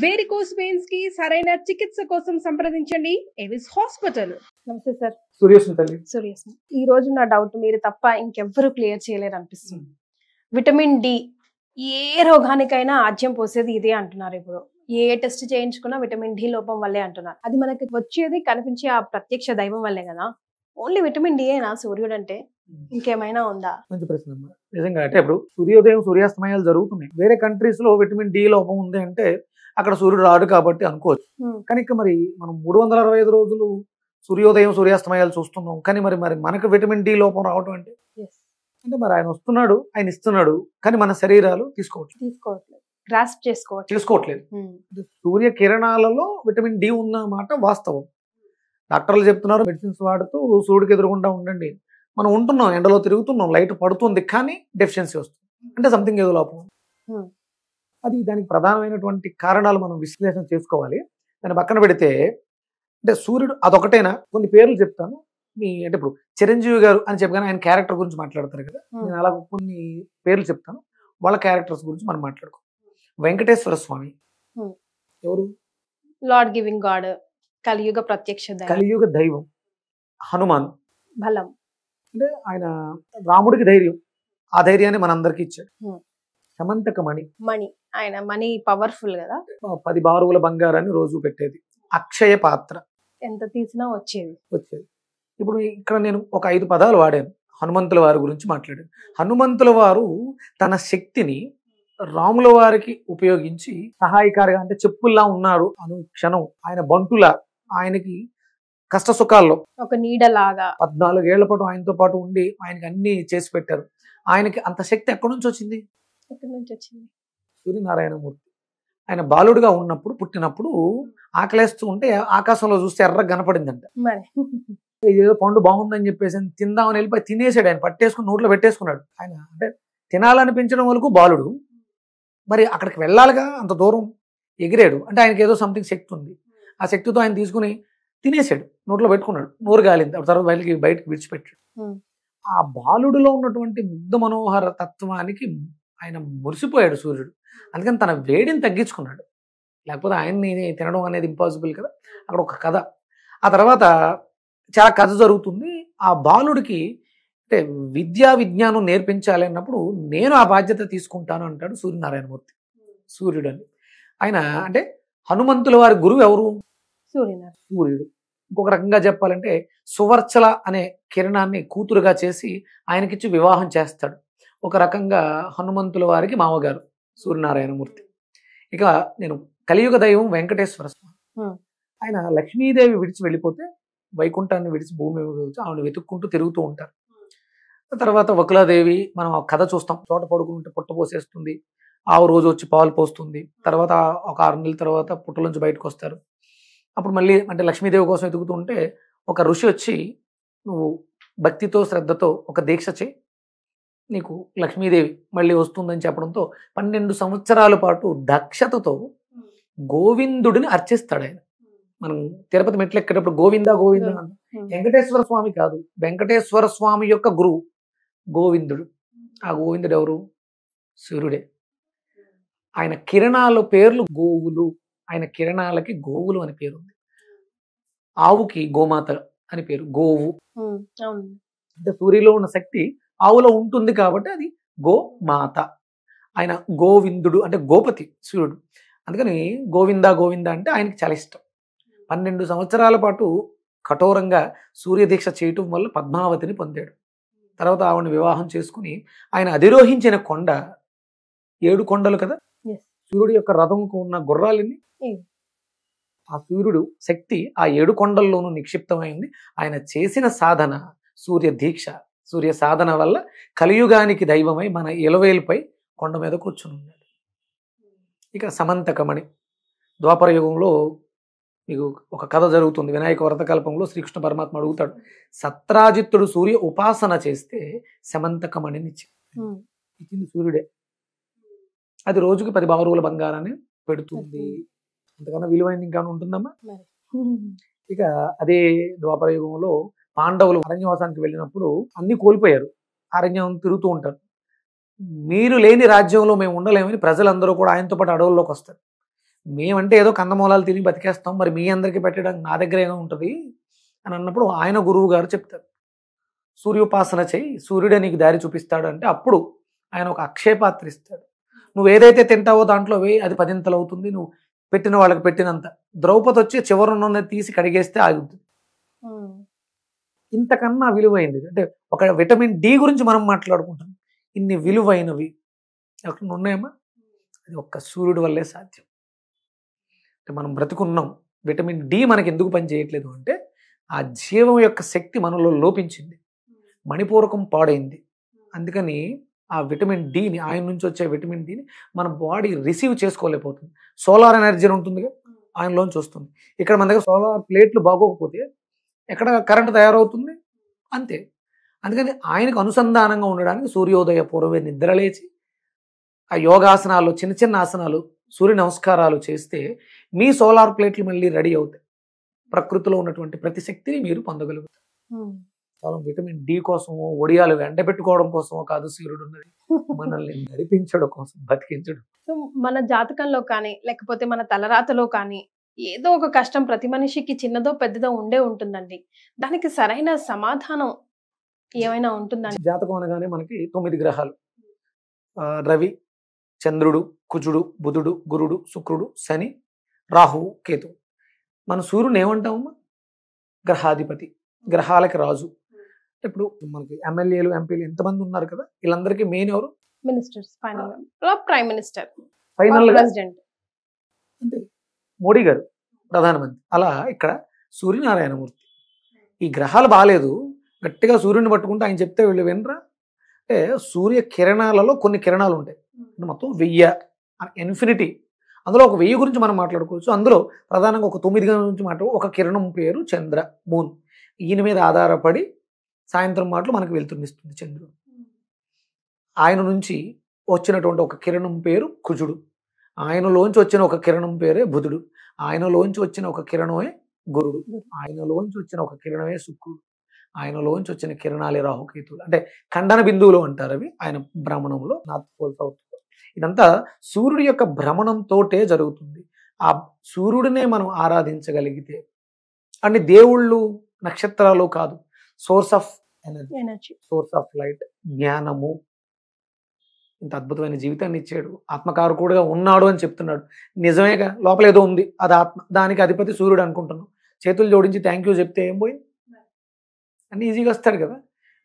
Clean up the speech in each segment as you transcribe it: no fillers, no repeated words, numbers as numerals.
Varicose veins కి సరైన చికిత్స కోసం సంప్రదించండి ఎవిస్ హాస్పిటల్. నమస్తే సార్. సూర్యస్మి తల్లి. సూర్యస్మి, ఈ రోజు నా డౌట్ మీరు తప్ప ఇంకెవ్వరు క్లియర్ చేయలేరు అనిపిస్తుంది. విటమిన్ డి ఏ రోగానికైనా ఆజ్యం పోసేది ఇదే అంటున్నారు. ఇప్పుడు ఏ టెస్ట్ చేయించుకున్నా విటమిన్ డి లోపం వల్లే అంటున్నారు. అది మనకి వచ్చేది కనిపించే ఆ ప్రత్యక్ష దైవం వల్లే కదా. ఓన్లీ విటమిన్ డి ఏనా సూర్యుడు అంటే, ఇంకేమైనా ఉందా? మంచి ప్రశ్న అమ్మా. నిజంగా అంటే ఇప్పుడు సూర్యోదయం సూర్యాస్తమయాలు జరుగుతున్నాయి. వేరే కంట్రీస్ లో విటమిన్ డి లోపం ఉంది అంటే అక్కడ సూర్యుడు రాడు కాబట్టి అనుకోవచ్చు. కానీ ఇక మరి మనం 365 రోజులు సూర్యోదయం సూర్యాస్తమయాలు చూస్తున్నాం. కానీ మరి మరి మనకు విటమిన్ డి లోపం రావడం అంటే మరి ఆయన వస్తున్నాడు, ఆయన ఇస్తున్నాడు, కానీ మన శరీరాలు తీసుకోవట్లేదు, గ్రాస్ప్ చేసుకోవట్లేదు. సూర్య కిరణాలలో విటమిన్ డి ఉన్న మాట వాస్తవం. డాక్టర్లు చెప్తున్నారు మెడిసిన్స్ వాడుతూ సూర్యుడికి ఎదురుగుండా ఉండండి. మనం ఉంటున్నాం, ఎండలో తిరుగుతున్నాం, లైట్ పడుతుంది, కానీ డెఫిషియన్సీ వస్తుంది అంటే సంథింగ్ ఏదో లోపం. అది దానికి ప్రధానమైనటువంటి కారణాలు మనం విశ్లేషణ చేసుకోవాలి. దాన్ని పక్కన పెడితే అంటే సూర్యుడు అదొకటేనా, కొన్ని పేర్లు చెప్తాను. అంటే ఇప్పుడు చిరంజీవి గారు అని చెప్పగానే ఆయన క్యారెక్టర్ గురించి మాట్లాడతారు కదా, నేను అలా కొన్ని పేర్లు చెప్తాను, వాళ్ళ క్యారెక్టర్స్ గురించి మనం మాట్లాడుకో. వెంకటేశ్వర స్వామి ఎవరు? లార్డ్ గివింగ్ గాడ్, కలియుగ ప్రత్యక్ష కలియుగ దైవం. హనుమాన్ బలం అంటే ఆయన రాముడికి ధైర్యం, ఆ ధైర్యాన్ని మనందరికి ఇచ్చాడు. సమంతక మణి, ఆయన మనీ పవర్ఫుల్ కదా, 10 బారువుల బంగారాన్ని రోజు పెట్టేది. అక్షయ పాత్ర, ఎంత తీసినా వచ్చేది. ఇప్పుడు ఇక్కడ నేను ఒక 5 పదాలు వాడాను, హనుమంతుల వారి గురించి మాట్లాడాను. హనుమంతుల వారు తన శక్తిని రాముల వారికి ఉపయోగించి సహాయకారిగా, అంటే చెప్పుల్లా ఉన్నారు అను క్షణం. ఆయన బంటులా, ఆయనకి కష్ట సుఖాల్లో ఒక నీడలాగా 14 ఏళ్ల పాటు ఆయనతో పాటు ఉండి ఆయనకి అన్ని చేసి పెట్టారు. ఆయనకి అంత శక్తి ఎక్కడి నుంచి వచ్చింది? సూర్యనారాయణమూర్తి. ఆయన బాలుడుగా ఉన్నప్పుడు, పుట్టినప్పుడు ఆకలేస్తూ ఉంటే ఆకాశంలో చూస్తే ఎర్రగా కనపడిందంట. ఏదో పండు బాగుందని చెప్పేసి తిందామని వెళ్ళిపోయి తినేసాడు. ఆయన పట్టేసుకుని నోట్లో పెట్టేసుకున్నాడు. ఆయన అంటే తినాలనిపించడం వరకు బాలుడు, మరి అక్కడికి వెళ్ళాలిగా, అంత దూరం ఎగిరాడు అంటే ఆయనకి ఏదో సంథింగ్ శక్తి ఉంది. ఆ శక్తితో ఆయన తీసుకుని తినేసాడు, నోట్లో పెట్టుకున్నాడు, నోరు గాలింది, తర్వాత బయటకు విడిచిపెట్టాడు. ఆ బాలుడిలో ఉన్నటువంటి ముగ్ధ మనోహర తత్వానికి ఆయన మురిసిపోయాడు సూర్యుడు. అందుకని తన వేడిని తగ్గించుకున్నాడు. లేకపోతే ఆయన్ని తినడం అనేది ఇంపాసిబుల్ కదా. అక్కడ ఒక కథ, ఆ తర్వాత చాలా కథ జరుగుతుంది. ఆ బాలుడికి అంటే విద్యా విజ్ఞానం నేర్పించాలి అన్నప్పుడు నేను ఆ బాధ్యత తీసుకుంటాను అంటాడు సూర్యనారాయణమూర్తి. సూర్యుడు అని ఆయన అంటే హనుమంతుల వారి గురువు ఎవరు? సూర్యుడు. ఇంకొక రకంగా చెప్పాలంటే సువర్చల అనే కిరణాన్ని కూతురుగా చేసి ఆయనకిచ్చి వివాహం చేస్తాడు. ఒక రకంగా హనుమంతుల వారికి మామగారు సూర్యనారాయణమూర్తి. ఇక నేను కలియుగ దైవం వెంకటేశ్వర స్వామి. ఆయన లక్ష్మీదేవి విడిచి వెళ్ళిపోతే వైకుంఠాన్ని విడిచి భూమి ఆవిడ వెతుక్కుంటూ తిరుగుతూ ఉంటారు. తర్వాత వకులాదేవి, మనం ఆ కథ చూస్తాం, చోట పడుకుంటే పుట్ట పోసేస్తుంది, ఆవు రోజు వచ్చి పాలు పోస్తుంది. తర్వాత ఒక 6 నెలల తర్వాత పుట్టలోంచి బయటకు వస్తారు. అప్పుడు మళ్ళీ అంటే లక్ష్మీదేవి కోసం వెతుకుతూ ఉంటే ఒక ఋషి వచ్చి, నువ్వు భక్తితో శ్రద్ధతో ఒక దీక్ష చేయి, నీకు లక్ష్మీదేవి మళ్ళీ వస్తుందని చెప్పడంతో 12 సంవత్సరాల పాటు దక్షతతో గోవిందుడిని అర్చిస్తాడు ఆయన. మనం తిరుపతి మెట్లు ఎక్కేటప్పుడు గోవింద గోవింద అంటే వెంకటేశ్వర స్వామి కాదు, వెంకటేశ్వర స్వామి యొక్క గురువు గోవిందుడు. ఆ గోవిందుడు ఎవరు? సూర్యుడే. ఆయన కిరణాల పేర్లు గోవులు, ఆయన కిరణాలకి గోవులు అని పేరు ఉంది. ఆవుకి గోమాత అని పేరు, గోవు. అంటే సూర్యులో ఉన్న శక్తి ఆవులో ఉంటుంది కాబట్టి అది గోమాత. ఆయన గోవిందుడు అంటే గోపతి సూర్యుడు. అందుకని గోవింద గోవింద అంటే ఆయనకి చాలా ఇష్టం. 12 సంవత్సరాల పాటు కఠోరంగా సూర్యదీక్ష చేయటం వల్ల పద్మావతిని పొందాడు. తర్వాత ఆవిడని వివాహం చేసుకుని ఆయన అధిరోహించిన కొండ 7 కొండలు కదా. సూర్యుడి యొక్క రథంకు ఉన్న గుర్రాలని ఆ సూర్యుడు శక్తి ఆ 7 కొండల్లోనూ నిక్షిప్తమైంది. ఆయన చేసిన సాధన సూర్య దీక్ష, సూర్య సాధన వల్ల కలియుగానికి దైవమై మన ఇలవేలుపై కొండ మీద కూర్చుని ఉన్నాడు. ఇక సమంతకమణి, ద్వాపర యుగంలో మీకు ఒక కథ జరుగుతుంది. వినాయక వ్రతకల్పంలో శ్రీకృష్ణ పరమాత్మ అడుగుతాడు, సత్రాజిత్తుడు సూర్య ఉపాసన చేస్తే సమంతకమణిని ఇచ్చింది సూర్యుడే. అది రోజుకి 10 బారువుల బంగారాన్ని పెడుతుంది. అంతకన్నా విలువైంది ఇంకా ఉంటుందమ్మా. ఇక అదే ద్వాపర యుగంలో పాండవులు అరణ్యవాసానికి వెళ్ళినప్పుడు అన్ని కోల్పోయారు, అరణ్యం తిరుగుతూ ఉంటారు. మీరు లేని రాజ్యంలో మేము ఉండలేమని ప్రజలందరూ కూడా ఆయనతో పాటు అడవుల్లోకి వస్తారు. మేమంటే ఏదో కందమూలాలు తిని బతికేస్తాం, మరి మీ అందరికీ పెట్టడానికి నా దగ్గర ఏమో ఉంటుంది అని అన్నప్పుడు ఆయన గురువు గారు చెప్తారు, సూర్యోపాసన చేయి, సూర్యుడే నీకు దారి చూపిస్తాడు అంటే అప్పుడు ఆయన ఒక అక్షయపాత్ర ఇస్తాడు. నువ్వు ఏదైతే తింటావో దాంట్లో వేయి, అది 10 అవుతుంది, నువ్వు పెట్టిన వాళ్ళకి పెట్టినంత. ద్రౌపది వచ్చి చివరనున్నది తీసి కడిగేస్తే ఆగుతుంది. ఇంతకన్నా విలువైంది అంటే ఒక విటమిన్ డి గురించి మనం మాట్లాడుకుంటాం, ఇన్ని విలువైనవి అక్కడ ఉన్నాయమ్మా, అది ఒక్క సూర్యుడి వల్లే సాధ్యం. అంటే మనం బ్రతుకున్నాం, విటమిన్ డి మనకి ఎందుకు పని చేయట్లేదు అంటే ఆ జీవం యొక్క శక్తి మనలో లోపించింది, మణిపూరకం పాడైంది. అందుకని ఆ విటమిన్ డిని, ఆయన నుంచి వచ్చే విటమిన్ డిని మన బాడీ రిసీవ్ చేసుకోలేకపోతుంది. సోలార్ ఎనర్జీ ఉంటుందిగా, ఆయనలోంచి వస్తుంది. ఇక్కడ మన దగ్గర సోలార్ ప్లేట్లు బాగోకపోతే ఎక్కడ కరెంట్ తయారవుతుంది, అంతే. అందుకని ఆయనకు అనుసంధానంగా ఉండడానికి సూర్యోదయ పూర్వమే నిద్రలేచి ఆ యోగాసనాలు, చిన్న చిన్న ఆసనాలు, సూర్య నమస్కారాలు చేస్తే మీ సోలార్ ప్లేట్లు మళ్ళీ రెడీ అవుతాయి. ప్రకృతిలో ఉన్నటువంటి ప్రతి శక్తిని మీరు పొందగలుగుతారు. కేవలం విటమిన్ డి కోసమో, ఒడియాలు ఎండబెట్టుకోవడం కోసమో కాదు సూర్యుడు ఉన్నది, మనల్ని నడిపించడం కోసం, బతికించడం. సో మన జాతకంలో కానీ లేకపోతే మన తలరాతలో కానీ ఏదో ఒక కష్టం ప్రతి మనిషికి చిన్నదో పెద్దదో ఉండే ఉంటుందండి. దానికి సరైన సమాధానం ఏమైనా ఉంటుందండి? జాతకం అనగానే మనకి 9 గ్రహాలు, రవి, చంద్రుడు, కుజుడు, బుధుడు, గురుడు, శుక్రుడు, శని, రాహువు, కేతు. మన సూర్యుని ఏమంటామమ్మా? గ్రహాధిపతి, గ్రహాలకి రాజు. ఇప్పుడు మనకి ఎమ్మెల్యేలు, ఎంపీలు ఎంతమంది ఉన్నారు కదా, వీళ్ళందరికీ మెయిన్ ఎవరు? Ministers, prime minister, final president, అంటే మోడీ గారు ప్రధానమంత్రి. అలా ఇక్కడ సూర్యనారాయణమూర్తి. ఈ గ్రహాలు బాగాలేదు, గట్టిగా సూర్యుని పట్టుకుంటే ఆయన చెప్తే వీళ్ళు వినరా? అంటే సూర్య కిరణాలలో కొన్ని కిరణాలు ఉంటాయి, మొత్తం 1000 ఇన్ఫినిటీ. అందులో ఒక 1000 గురించి మనం మాట్లాడుకోవచ్చు. అందులో ప్రధానంగా ఒక 9 గురించి ఒక కిరణం పేరు చంద్ర, మూన్. ఈయన మీద ఆధారపడి సాయంత్రం మాటలు మనకు వెళ్తున్నిస్తుంది చంద్రుడు. ఆయన నుంచి వచ్చినటువంటి ఒక కిరణం పేరు కుజుడు, ఆయనలోంచి వచ్చిన ఒక కిరణం పేరే బుధుడు, ఆయనలోంచి వచ్చిన ఒక కిరణమే గురుడు, ఆయనలోంచి వచ్చిన ఒక కిరణమే శుక్రుడు, ఆయనలోంచి వచ్చిన కిరణాలే రాహుకేతువులు. అంటే ఖండన బిందువులు అంటారు అవి ఆయన భ్రమణంలో, నార్త్ పోల్ సౌత్ పోల్. ఇదంతా సూర్యుడి యొక్క భ్రమణంతోటే జరుగుతుంది. ఆ సూర్యుడినే మనం ఆరాధించగలిగితే, అన్ని దేవుళ్ళు నక్షత్రాలు కాదు, source of energy, source of light, జ్ఞానము. ఇంత అద్భుతమైన జీవితాన్ని ఇచ్చాడు, ఆత్మకారకుడుగా ఉన్నాడు అని చెప్తున్నాడు. నిజమేగా, లోపల ఏదో ఉంది, అది ఆత్మ, దానికి అధిపతి సూర్యుడు అనుకుంటున్నాం. చేతులు జోడించి థ్యాంక్ యూ చెప్తే ఏం పోయింది? అన్ని ఈజీగా వస్తాడు కదా.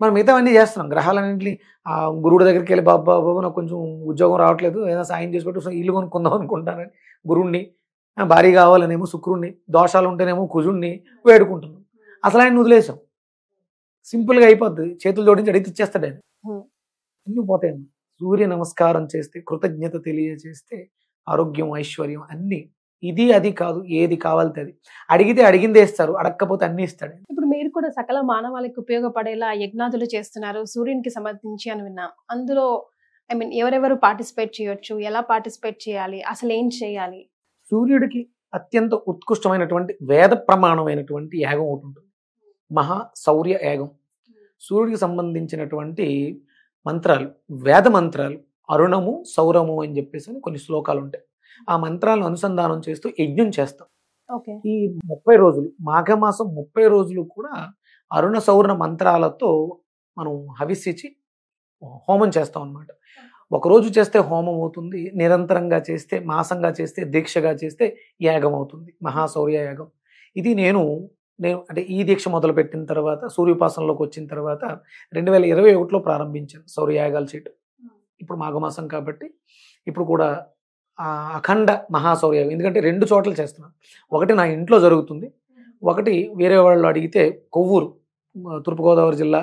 మనం మిగతావన్నీ చేస్తున్నాం, గ్రహాలన్నింటినీ ఆ గురువుడి దగ్గరికి వెళ్ళి బాబా బాబు నాకు కొంచెం ఉద్యోగం రావట్లేదు, ఏదైనా సాయం చేసి పెట్టు, ఇల్లు కొనుక్కుందాం అనుకుంటానని గురుణ్ణి, భారీ కావాలనేమో శుక్రుణ్ణి, దోషాలు ఉంటేనేమో కుజుణ్ణి వేడుకుంటున్నాం. అసలు ఆయన వదిలేసాం, సింపుల్గా అయిపోద్ది, చేతులు జోడించి అడిగితే ఇచ్చేస్తాడు ఆయన, అన్నీ పోతాయమ్మా. సూర్య నమస్కారం చేస్తే, కృతజ్ఞత తెలియజేస్తే ఆరోగ్యం, ఐశ్వర్యం అన్నీ. ఇది అది కాదు, ఏది కావాలితే అది. అడిగితే అడిగిందే ఇస్తారు, అడగకపోతే అన్ని ఇస్తాడు. ఇప్పుడు మీరు కూడా సకల మానవాళికి ఉపయోగపడేలా యజ్ఞాదులు చేస్తున్నారు సూర్యునికి సంబంధించి అని విన్నాం. అందులో ఎవరెవరు పార్టిసిపేట్ చేయొచ్చు, ఎలా పార్టిసిపేట్ చేయాలి, అసలు ఏం చేయాలి? సూర్యుడికి అత్యంత ఉత్కృష్టమైనటువంటి వేద ప్రమాణమైనటువంటి యాగం ఒకటి ఉంటుంది, మహా శౌర్య యాగం. సూర్యుడికి సంబంధించినటువంటి మంత్రాలు, వేద మంత్రాలు, అరుణము, సౌరము అని చెప్పేసి కొన్ని శ్లోకాలు ఉంటాయి. ఆ మంత్రాలను అనుసంధానం చేస్తూ యజ్ఞం చేస్తాం. ఈ 30 రోజులు, మాఘమాసం 30 రోజులు కూడా అరుణ సౌర మంత్రాలతో మనం హవిస్సిచ్చి హోమం చేస్తాం అన్నమాట. ఒకరోజు చేస్తే హోమం అవుతుంది, నిరంతరంగా చేస్తే, మాసంగా చేస్తే, దీక్షగా చేస్తే యాగం అవుతుంది, మహాశౌర్య యాగం. ఇది నేను అంటే ఈ దీక్ష మొదలుపెట్టిన తర్వాత, సూర్యోపాసనలోకి వచ్చిన తర్వాత 2021లో ప్రారంభించాను శౌర్యయాగాలు చేయటం. ఇప్పుడు మాఘమాసం కాబట్టి ఇప్పుడు కూడా అఖండ మహాశౌర్యయాగం, ఎందుకంటే 2 చోట్ల చేస్తున్నాను. ఒకటి నా ఇంట్లో జరుగుతుంది, ఒకటి వేరే వాళ్ళు అడిగితే కొవ్వూరు, తూర్పుగోదావరి జిల్లా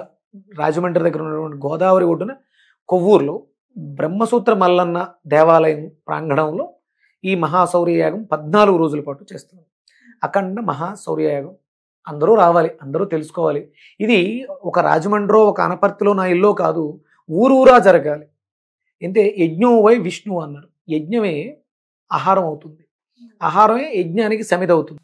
రాజమండ్రి దగ్గర ఉన్నటువంటి గోదావరి ఒడ్డున కొవ్వూరులో బ్రహ్మసూత్ర మల్లన్న దేవాలయం ప్రాంగణంలో ఈ మహాశౌర్యయాగం 14 రోజుల పాటు చేస్తున్నాను. అఖండ మహాశౌర్యయాగం. అందరూ రావాలి, అందరూ తెలుసుకోవాలి. ఇది ఒక రాజమండ్రో, ఒక అనపర్తిలో, నా ఇల్లో కాదు, ఊరూరా జరగాలి. అంటే యజ్ఞం వై విష్ణు అన్నారు, యజ్ఞమే ఆహారం అవుతుంది, ఆహారమే యజ్ఞానికి సమిధవుతుంది.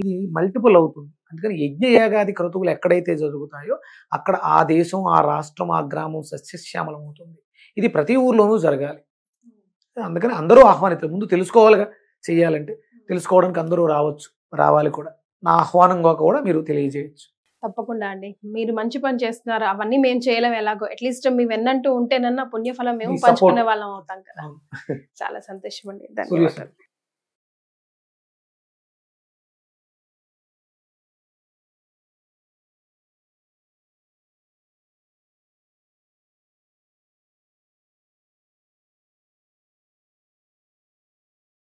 ఇది మల్టిపుల్ అవుతుంది. అందుకని యజ్ఞయాగాది క్రతువులు ఎక్కడైతే జరుగుతాయో అక్కడ ఆ దేశం, ఆ రాష్ట్రం, ఆ గ్రామం సస్యశ్యామలం అవుతుంది. ఇది ప్రతి ఊర్లోనూ జరగాలి. అందుకని అందరూ ఆహ్వానితారు. ముందు తెలుసుకోవాలిగా, చెయ్యాలంటే తెలుసుకోవడానికి అందరూ రావాలి కూడా. నా ఆహ్వానంగా కూడా మీరు తెలియజేయచ్చు. తప్పకుండా అండి. మీరు మంచి పని చేస్తున్నారు. అవన్నీ మేము చేయలేం ఎలాగో. అట్లీస్ట్ మీ వెన్నంటూ ఉంటేనన్నా పుణ్యఫలం మేము మీ support. పంచుకునే వాళ్ళం అవుతాం కదా. అవును. చాలా సంతోషం అండి. సూర్య ధన్యవాదాలు.